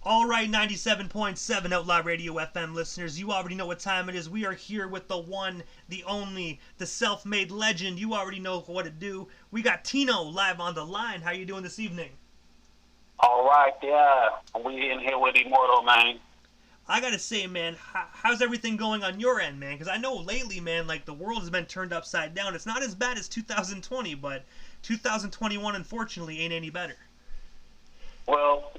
All right, 97.7 Outlaw Radio FM listeners, you already know what time it is. We are here with the one, the only, the self-made legend. You already know what to do. We got Tno live on the line. How you doing this evening? All right, yeah. We in here with Immortal, man. I gotta say, man, how's everything going on your end, man? Because I know lately, man, like the world has been turned upside down. It's not as bad as 2020, but 2021, unfortunately, ain't any better. Well,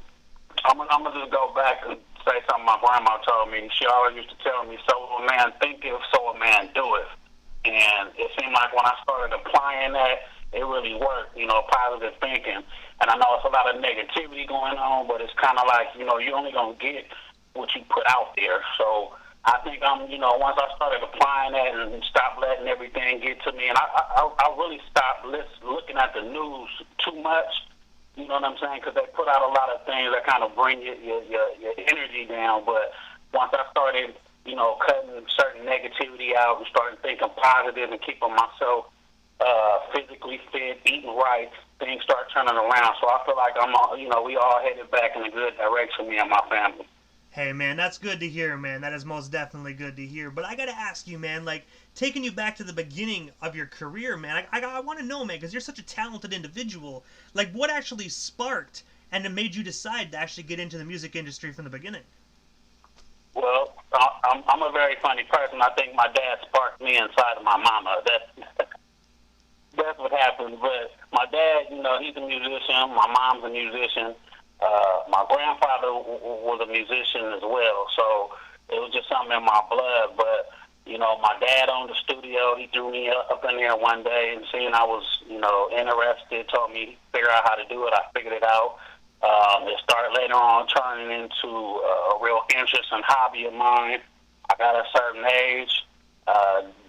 I'm gonna just go back and say something my grandma told me. She always used to tell me, "So a man thinketh, so a man doeth." And it seemed like when I started applying that, it really worked. Positive thinking. And I know it's a lot of negativity going on, but it's kind of like you're only gonna get what you put out there. So I think once I started applying that and stopped letting everything get to me, and I really stopped looking at the news too much. You know what I'm saying? Because they put out a lot of things that kind of bring your energy down. But once I started, cutting certain negativity out and started thinking positive and keeping myself physically fit, eating right, things start turning around. So I feel like we all headed back in a good direction, me and my family. Hey, man, that's good to hear, man. That is most definitely good to hear. But I gotta ask you, man, like, taking you back to the beginning of your career, man, I want to know, man, because you're such a talented individual. Like, what actually sparked and it made you decide to actually get into the music industry from the beginning? Well, I'm a very funny person. I think my dad sparked me inside of my mama. That's what happened. But my dad, he's a musician. My mom's a musician. My grandfather was a musician as well, so it was just something in my blood. But my dad owned the studio. He threw me up in there one day, and seeing I was interested, told me figure out how to do it. I figured it out. It started later on turning into a real interest and hobby of mine. I got a certain age,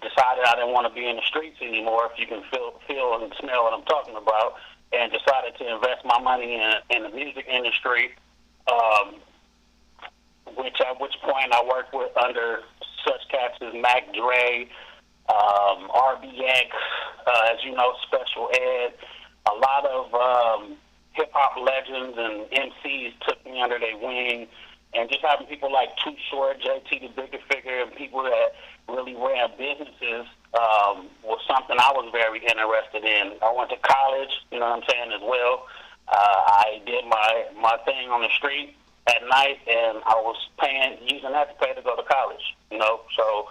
decided I didn't want to be in the streets anymore. If you can feel and smell what I'm talking about. And decided to invest my money in the music industry, at which point I worked with under such cats as Mac Dre, RBX, as you know, Special Ed. A lot of hip-hop legends and MCs took me under their wing. And just having people like Too Short, JT the Bigger Figure, and people that really ran businesses was something I was very interested in. I went to college, you know what I'm saying, as well. I did my thing on the street at night, and I was using that to pay to go to college, So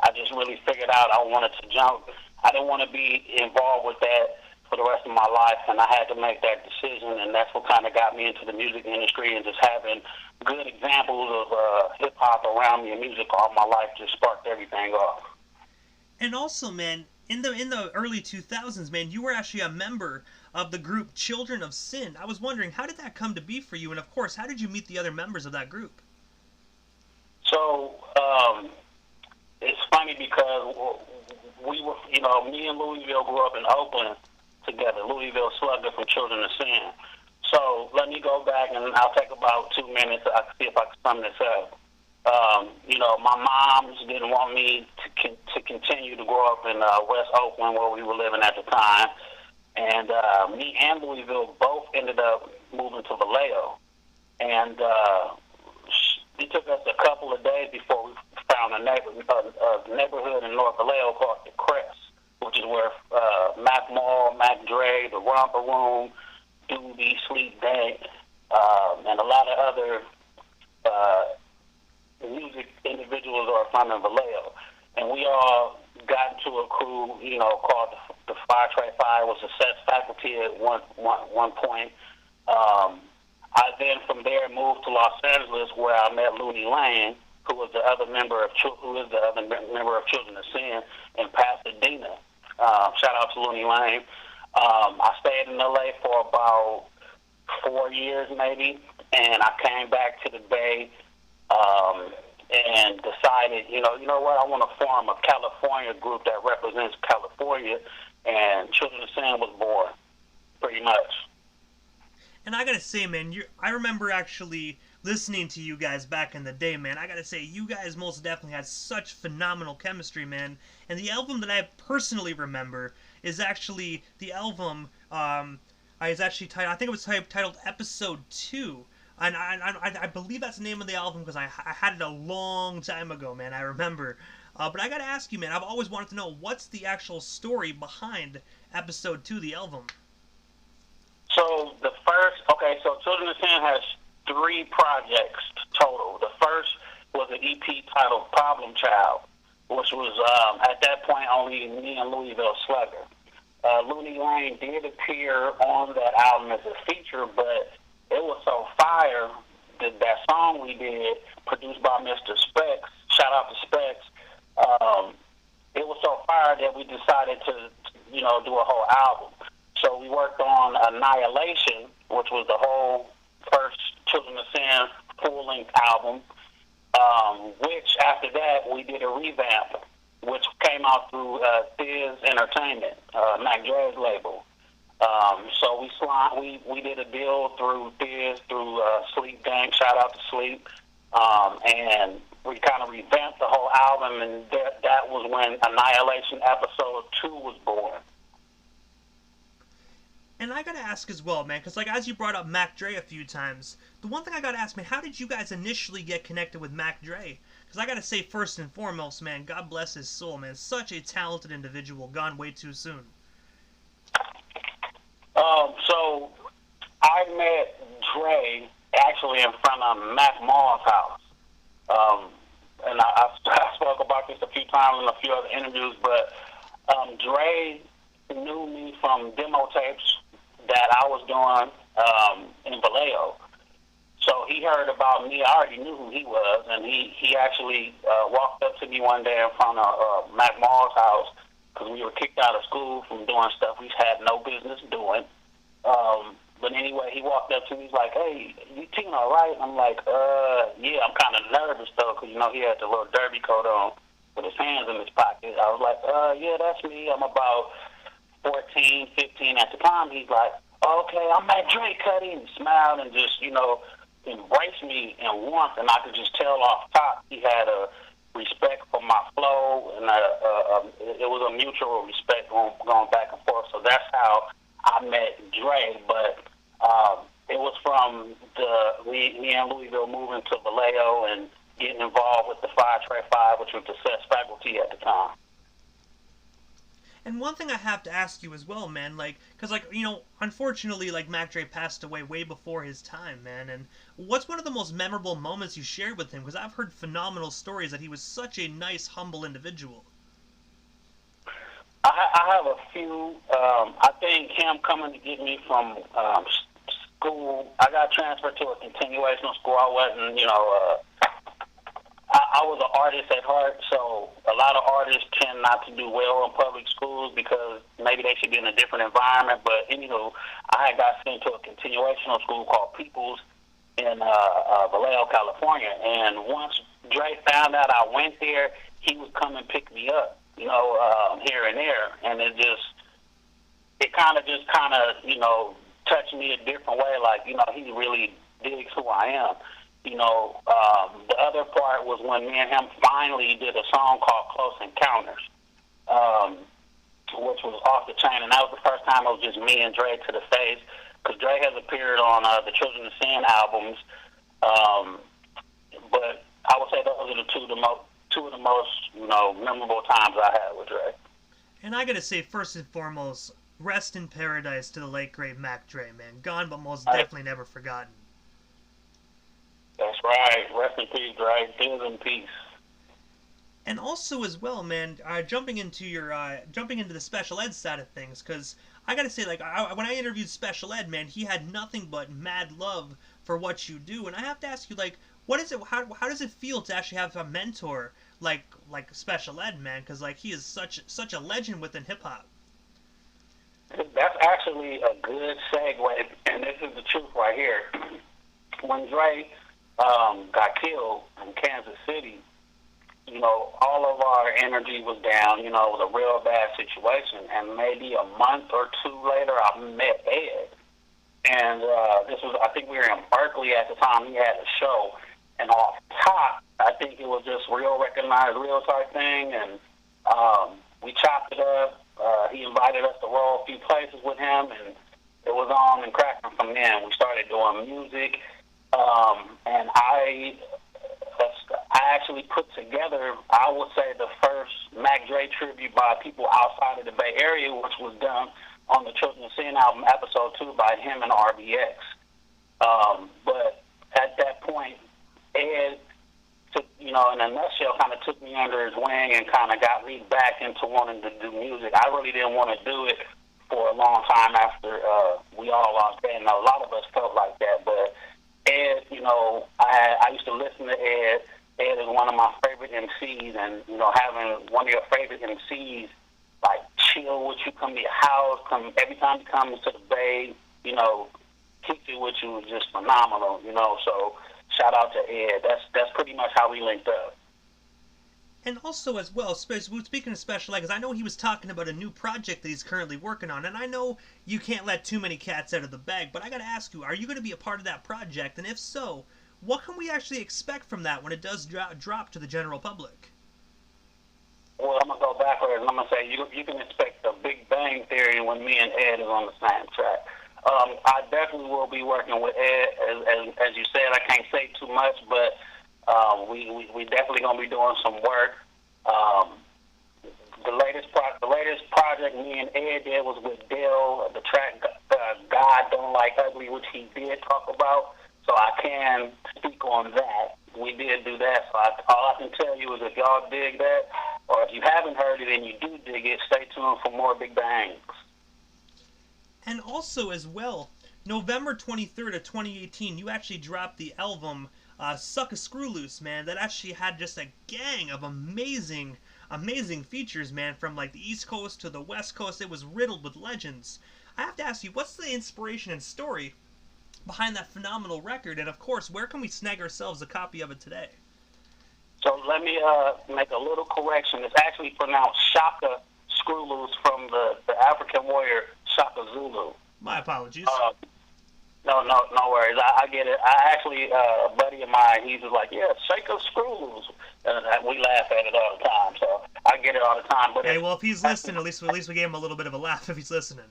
I just really figured out I wanted to jump. I didn't want to be involved with that for the rest of my life, and I had to make that decision, and that's what kind of got me into the music industry, and just having good examples of hip-hop around me and music all my life just sparked everything off. And also, man, in the early 2000s, man, you were actually a member of the group Children of Sin. I was wondering, how did that come to be for you? And, of course, how did you meet the other members of that group? So, it's funny because we were, me and Louisville grew up in Oakland together, Louisville Slugger from Children of Sin. So, let me go back, and I'll take about 2 minutes. I can see if I can sum this up. My moms didn't want me to continue to grow up in West Oakland, where we were living at the time. And me and Louisville both ended up moving to Vallejo. And it took us a couple of days before we found a neighborhood in North Vallejo called the Crest, which is where Mac Mall, Mac Dre, the Romper Room, Doobie, Sleep Dank, and a lot of other music individuals are from in Vallejo. And we all got into a crew, called the Fire Trade Fire. Was a sex faculty at one point. I then from there moved to Los Angeles, where I met Looney Lane, who is the other member of Children of Sin in Pasadena. Shout out to Looney Lane. I stayed in LA for about 4 years maybe, and I came back to the Bay and decided, you know what, I want to form a California group that represents California, and Children of Sin was born, pretty much. And I gotta say, man, I remember actually listening to you guys back in the day, man. I gotta say, you guys most definitely had such phenomenal chemistry, man. And the album that I personally remember is actually the album, I think it was titled Episode 2. And I believe that's the name of the album because I had it a long time ago, man. I remember. But I gotta ask you, man. I've always wanted to know what's the actual story behind episode 2, the album. So so Children of Sin has 3 projects total. The first was an EP titled Problem Child, which was at that point only me and Louisville Slugger. Looney Lane did appear on that album as a feature, but it was so fire that song we did, produced by Mr. Specs, shout out to Specs, it was so fire that we decided to, do a whole album. So we worked on Annihilation, which was the whole first Children of Sin full-length album, which after that we did a revamp, which came out through Thiz Entertainment, Mac Dre's label. So we did a deal through Thiz, through Sleep Gang, shout out to Sleep, and we kind of revamped the whole album, and that was when Annihilation Episode 2 was born. And I gotta ask as well, man, because as you brought up Mac Dre a few times, the one thing I gotta ask, man, how did you guys initially get connected with Mac Dre? Because I gotta say, first and foremost, man, God bless his soul, man, such a talented individual, gone way too soon. So I met Dre actually in front of Mac Mall's house. And I spoke about this a few times in a few other interviews, but Dre knew me from demo tapes that I was doing in Vallejo. So he heard about me. I already knew who he was, and he actually walked up to me one day in front of Mac Mall's house because we were kicked out of school from doing stuff we had no business doing. But anyway, he walked up to me. He's like, "Hey, you Tno, right?" I'm like, yeah. I'm kind of nervous though, because he had the little derby coat on with his hands in his pocket. I was like, yeah, that's me. I'm about 14, 15 at the time. He's like, "Okay, I'm Mac Dre, Cuddy," and he smiled and just, embraced me in warmth, and I could just tell off top he had a respect for my flow, and it was a mutual respect going back and forth. So that's how I met Dre, but it was from me and Louisville moving to Vallejo and getting involved with the 5-Trey-5, which was the CES faculty at the time. And one thing I have to ask you as well, man, because, unfortunately, Mac Dre passed away way before his time, man, and what's one of the most memorable moments you shared with him? Because I've heard phenomenal stories that he was such a nice, humble individual. I have a few. I think him coming to get me from school, I got transferred to a continuational school. I wasn't, I was an artist at heart, so a lot of artists tend not to do well in public schools because maybe they should be in a different environment. But anywho, I had got sent to a continuational school called Peoples in Vallejo, California. And once Dre found out I went there, he would come and pick me up, here and there. And it kind of touched me a different way. He really digs who I am. The other part was when me and him finally did a song called Close Encounters, which was off the chain, and that was the first time it was just me and Dre to the face, because Dre has appeared on the Children of Sin albums, but I would say those are two of the most memorable times I had with Dre. And I gotta say, first and foremost, rest in paradise to the late great Mac Dre, man. Gone but most definitely never forgotten. That's right. Rest in peace, Dre. Live in peace. And also as well, man, jumping into the special ed side of things, because I gotta say, when I interviewed Special Ed, man, he had nothing but mad love for what you do, and I have to ask you, what is it? How does it feel to actually have a mentor like Special Ed, man? Because he is such a legend within hip hop. That's actually a good segue, and this is the truth right here. When Dre got killed in Kansas City, all of our energy was down. It was a real bad situation. And maybe a month or two later, I met Ed. And I think we were in Berkeley at the time. He had a show. And off top, I think it was just real recognized, real type thing. And we chopped it up. He invited us to roll a few places with him. And it was on and cracking from then. We started doing music. I actually put together, I would say, the first Mac Dre tribute by people outside of the Bay Area, which was done on the Children of Sin album, episode 2, by him and RBX. But at that point, Ed, in a nutshell, kind of took me under his wing and kind of got me back into wanting to do music. I really didn't want to do it for a long time after we all lost Ed, and a lot of us felt like that. But Ed, I used to listen to Ed. Ed is one of my favorite MCs, and, having one of your favorite MCs, like, chill with you, come to your house, every time he comes to the Bay, kick it with you was just phenomenal, so shout out to Ed. That's pretty much how we linked up. And also as well, speaking of Special Ed, because I know he was talking about a new project that he's currently working on, and I know you can't let too many cats out of the bag, but I gotta ask you, are you going to be a part of that project? And if so, what can we actually expect from that when it does drop to the general public? Well, I'm going to go backwards, and I'm going to say you can expect a Big Bang Theory when me and Ed is on the same track. I definitely will be working with Ed. As you said, I can't say too much, but we definitely going to be doing some work. The latest project me and Ed did was with Dale, the track God Don't Like Ugly, which he did talk about. So I can speak on that. We did do that. So all I can tell you is if y'all dig that, or if you haven't heard it and you do dig it, stay tuned for more Big Bangs. And also as well, November 23rd of 2018, you actually dropped the album Suck a Screw Loose, man. That actually had just a gang of amazing features, man, from like the East Coast to the West Coast. It was riddled with legends. I have to ask you, what's the inspiration and story behind that phenomenal record, and of course, where can we snag ourselves a copy of it today? So let me make a little correction. It's actually pronounced Shaka Screw Loose from the African warrior Shaka Zulu. My apologies. No worries. I get it. I actually, a buddy of mine, he's just like, yeah, shake a screw loose. And we laugh at it all the time, so I get it all the time. But hey, well, if he's listening, at least we gave him a little bit of a laugh if he's listening.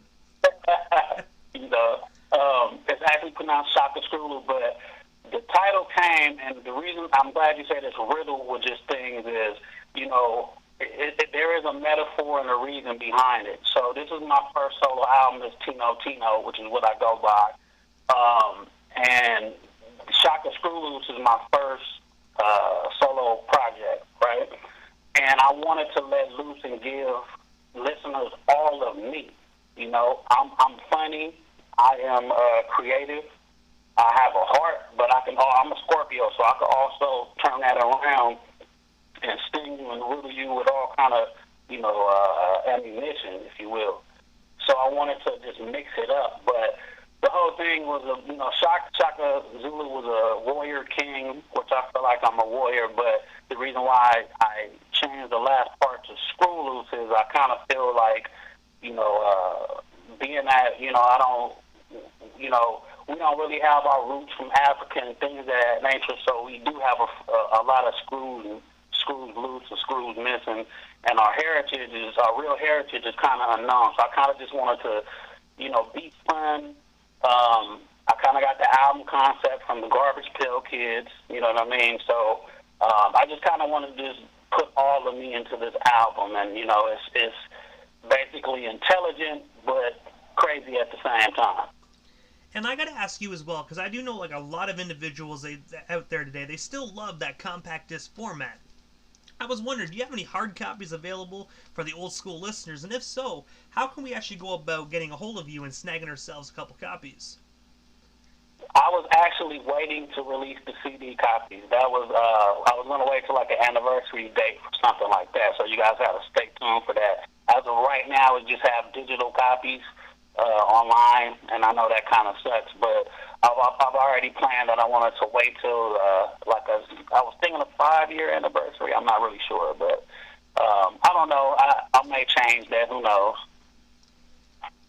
It's actually pronounced Shaka Screw, but the title came, and the reason I'm glad you said it's riddled with just things is, there is a metaphor and a reason behind it. So this is my first solo album, is Tno Tino, which is what I go by. And Shaka Screw Loose is my first solo project, right? And I wanted to let loose and give listeners all of me. I'm funny. I am creative. I have a heart, but I'm a Scorpio, so I can also turn that around and sting you and riddle you with all kind of, ammunition, if you will. So I wanted to just mix it up, but the whole thing was, Shaka Zulu was a warrior king, which I feel like I'm a warrior, but the reason why I changed the last part to Screw Loose is I kind of feel like, being that, we don't really have our roots from Africa and things of that nature, so we do have a lot of screws loose and screws missing, and our real heritage is kind of unknown. So I kind of just wanted to, be fun. I kind of got the album concept from the Garbage Pail Kids, you know what I mean? So I just kind of wanted to just put all of me into this album, and it's basically intelligent but crazy at the same time. And I gotta ask you as well, because I do know like a lot of individuals out there today, they still love that compact disc format. I was wondering, do you have any hard copies available for the old school listeners? And if so, how can we actually go about getting a hold of you and snagging ourselves a couple copies? I was actually waiting to release the CD copies. I was going to wait till like an anniversary date or something like that, so you guys have to stay tuned for that. As of right now, we just have digital copies online, and I know that kind of sucks, but I've already planned that I wanted to wait till I was thinking a 5-year anniversary. I'm not really sure, but I don't know. I may change that. Who knows?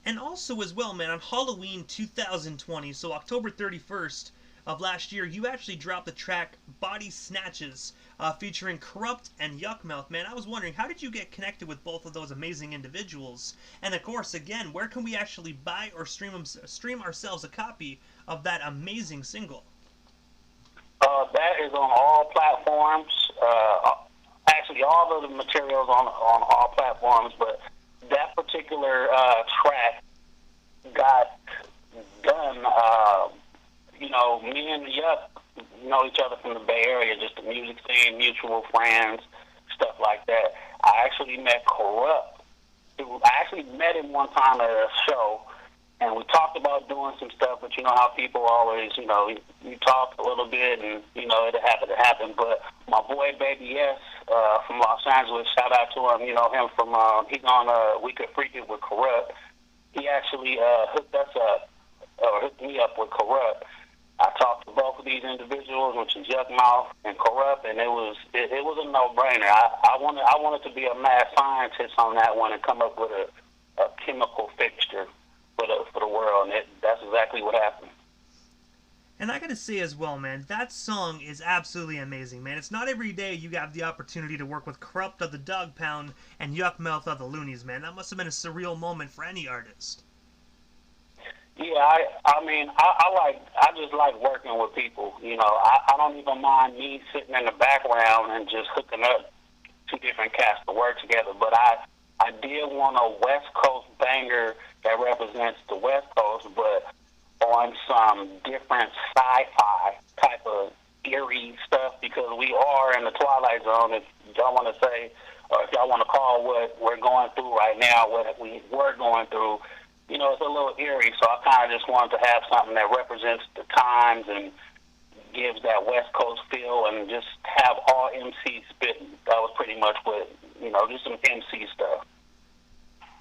And also as well, man, on Halloween 2020, so October 31st of last year, you actually dropped the track Body Snatches, featuring Corrupt and Yuckmouth. Man, I was wondering, how did you get connected with both of those amazing individuals? And of course, again, where can we actually buy or stream ourselves a copy of that amazing single? That is on all platforms. Actually, all of the materials on all platforms, but that particular track got done. Me and Yuck know each other from the Bay Area, just the music scene, mutual friends, stuff like that. I actually met Corrupt. I actually met him one time at a show, and we talked about doing some stuff, but you know how people always, you talk a little bit, and, it happened. But my boy, Baby S, from Los Angeles, shout out to him, him from, he's on We Could Freak It with Corrupt. He actually hooked me up with Corrupt. I talked to both of these individuals, which is Yuck Mouth and Corrupt, and it was a no-brainer. I wanted to be a mad scientist on that one and come up with a chemical fixture for the world, and that's exactly what happened. And I gotta say as well, man, that song is absolutely amazing, man. It's not every day you have the opportunity to work with Corrupt of the Dog Pound and Yuck Mouth of the Loonies, man. That must have been a surreal moment for any artist. Yeah, I just like working with people. I don't even mind me sitting in the background and just hooking up two different cats to work together. But I did want a West Coast banger that represents the West Coast, but on some different sci-fi type of eerie stuff, because we are in the Twilight Zone, if y'all want to say, or if y'all want to call what we're going through right now, what we were going through, it's a little eerie, so I kind of just wanted to have something that represents the times and gives that West Coast feel, and just have all MC spitting. That was pretty much what, just some MC stuff.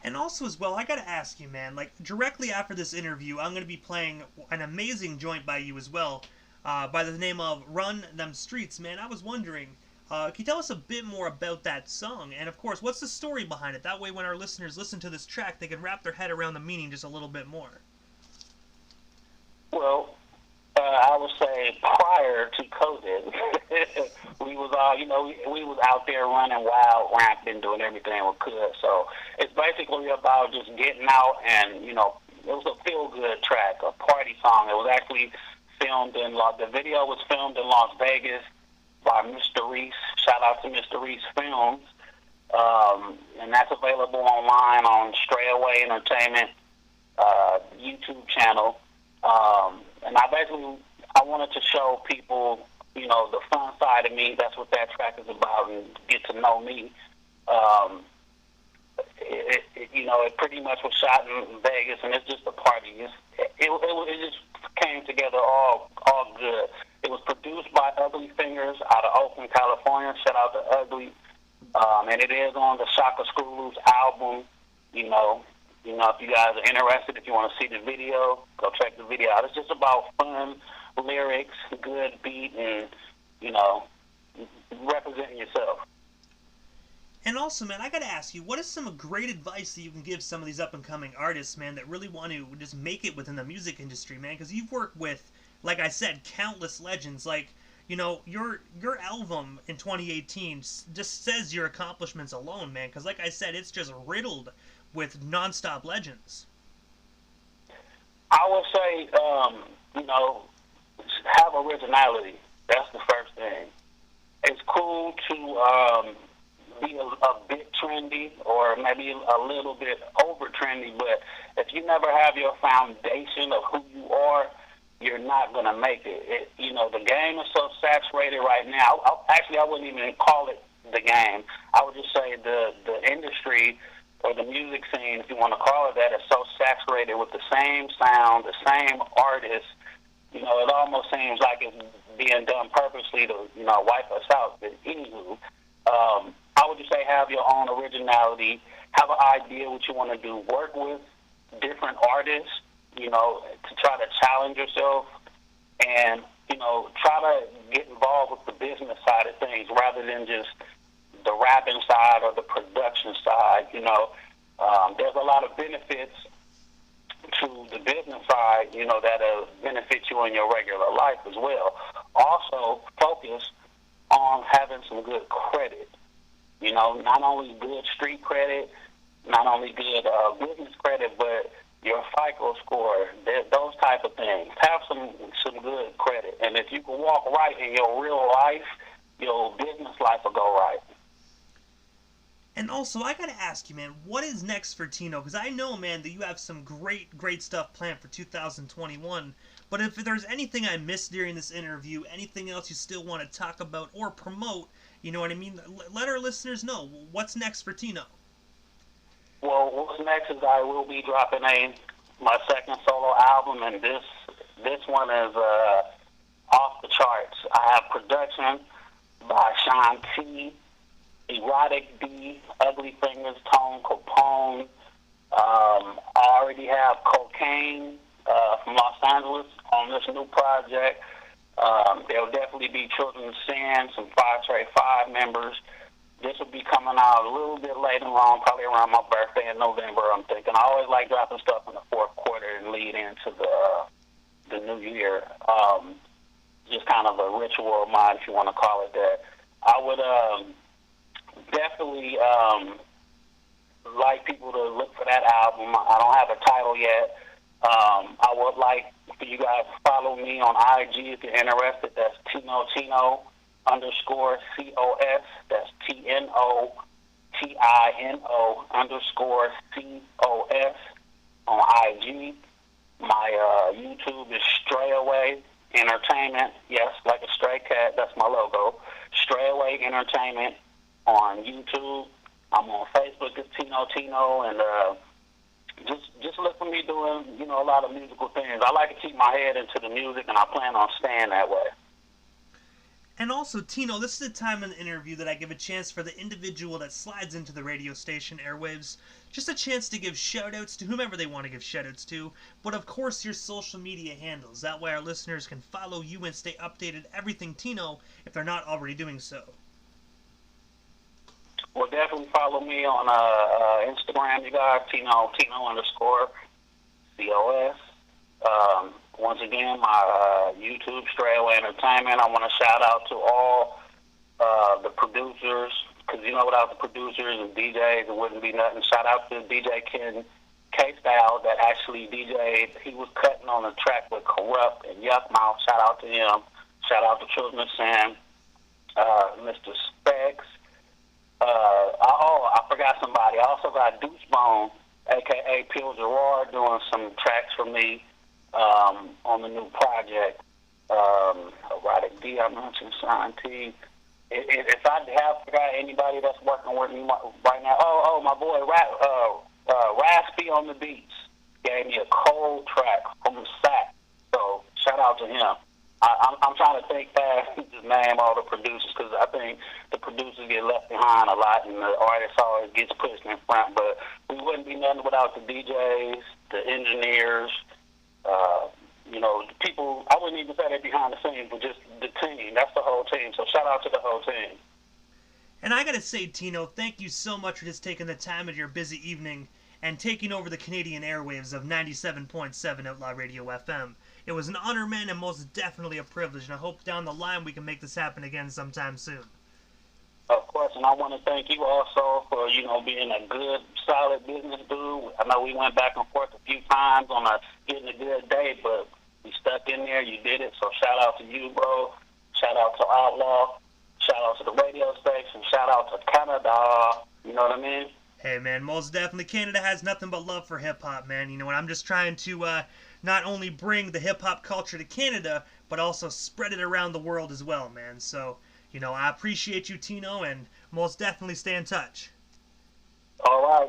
And also as well, I gotta ask you, man, like, directly after this interview, I'm gonna be playing an amazing joint by you as well, by the name of Run Them Streets, man. I was wondering, can you tell us a bit more about that song? And of course, what's the story behind it? That way when our listeners listen to this track, they can wrap their head around the meaning just a little bit more. Well, I would say prior to COVID, we was all, we was out there running wild, ramping, doing everything we could. So it's basically about just getting out, and, it was a feel-good track, a party song. It was actually filmed the video was filmed in Las Vegas by Mr. Reese. Shout out to Mr. Reese Films. And that's available online on Stray Away Entertainment YouTube channel. And I wanted to show people, the fun side of me. That's what that track is about, and get to know me. It pretty much was shot in Vegas, and it's just a party. It just came together all good. It was produced by Ugly Fingers out of Oakland, California. Shout out to Ugly. And it is on the Shaka Screw Loose album. If you guys are interested, if you want to see the video, go check the video out. It's just about fun lyrics, good beat, and, representing yourself. And also, man, I gotta ask you, what is some great advice that you can give some of these up-and-coming artists, man, that really want to just make it within the music industry, man? Because you've worked with, like I said, countless legends. Like, your album in 2018 just says your accomplishments alone, man. Because, like I said, it's just riddled with non-stop legends. I would say, have originality. That's the first thing. It's cool to be a bit trendy, or maybe a little bit over trendy, but if you never have your foundation of who you are, you're not going to make it. The game is so saturated right now. I wouldn't even call it the game. I would just say the industry, or the music scene, if you want to call it that, is so saturated with the same sound, the same artist. It almost seems like it's being done purposely to, wipe us out. But anywho, I would just say have your own originality, have an idea what you want to do, work with different artists, to try to challenge yourself, and, try to get involved with the business side of things rather than just the rapping side or the production side. There's a lot of benefits to the business side, that'll benefit you in your regular life as well. Also, focus on having some good credit. Not only good street credit, not only good business credit, but your FICO score, those type of things. Have some good credit. And if you can walk right in your real life, your business life will go right. And also, I gotta ask you, man, what is next for Tno? Because I know, man, that you have some great stuff planned for 2021. But if there's anything I missed during this interview, anything else you still want to talk about or promote, you know what I mean? Let our listeners know what's next for Tno. Well, what's next is I will be dropping my second solo album, and this one is off the charts. I have production by Sean T, Erotic B, Ugly Fingers, Tone Capone. I already have Cocaine from Los Angeles on this new project. There will definitely be Children of Sin, some 5 Trey 5 members. This will be coming out a little bit later on, probably around my birthday in November, I'm thinking. I always like dropping stuff in the fourth quarter and lead into the new year. Just kind of a ritual of mine, if you want to call it that. I would definitely like people to look for that album. I don't have a title yet. I would like for you guys to follow me on IG if you're interested. That's Tno Tino _COS. That's TNO TINO _COS on IG. My YouTube is Stray Away Entertainment. Yes, like a stray cat. That's my logo. Stray Away Entertainment on YouTube. I'm on Facebook as Tno Tino, and just look for me doing, a lot of musical things. I like to keep my head into the music, and I plan on staying that way. And also, Tno, this is the time in the interview that I give a chance for the individual that slides into the radio station airwaves, just a chance to give shout-outs to whomever they want to give shout-outs to, but of course your social media handles. That way our listeners can follow you and stay updated everything Tno if they're not already doing so. Well, definitely follow me on Instagram, you guys, Tno _COS. Once again, my YouTube, Stray Away Entertainment. I want to shout out to all the producers, because without the producers and DJs, it wouldn't be nothing. Shout out to DJ Ken K-Style that actually DJ'd. He was cutting on a track with Corrupt and Yuck Mouth. Shout out to him. Shout out to Children of Sin, Mr. Specs. I forgot somebody. I also got Douchebone, a.k.a. Peel Gerard, doing some tracks for me on the new project. Erotic D, I mentioned Sean T. If I have forgot anybody that's working with me right now, my boy Raspy on the beats gave me a cold track from the sack. So shout out to him. I'm trying to think fast to name all the producers, because I think the producers get left behind a lot and the artist always gets pushed in front. But we wouldn't be nothing without the DJs, the engineers, the people. I wouldn't even say they're behind the scenes, but just the team. That's the whole team. So shout out to the whole team. And I gotta say, Tno, thank you so much for just taking the time of your busy evening and taking over the Canadian airwaves of 97.7 Outlaw Radio FM. It was an honor, man, and most definitely a privilege, and I hope down the line we can make this happen again sometime soon. Of course, and I want to thank you also for, being a good, solid business dude. I know we went back and forth a few times on getting a good day, but we stuck in there. You did it, so shout out to you, bro. Shout out to Outlaw. Shout out to the radio station. Shout out to Canada. You know what I mean? Hey, man, most definitely Canada has nothing but love for hip-hop, man. And I'm just trying to not only bring the hip-hop culture to Canada, but also spread it around the world as well, man. So, I appreciate you, Tno, and most definitely stay in touch. All right.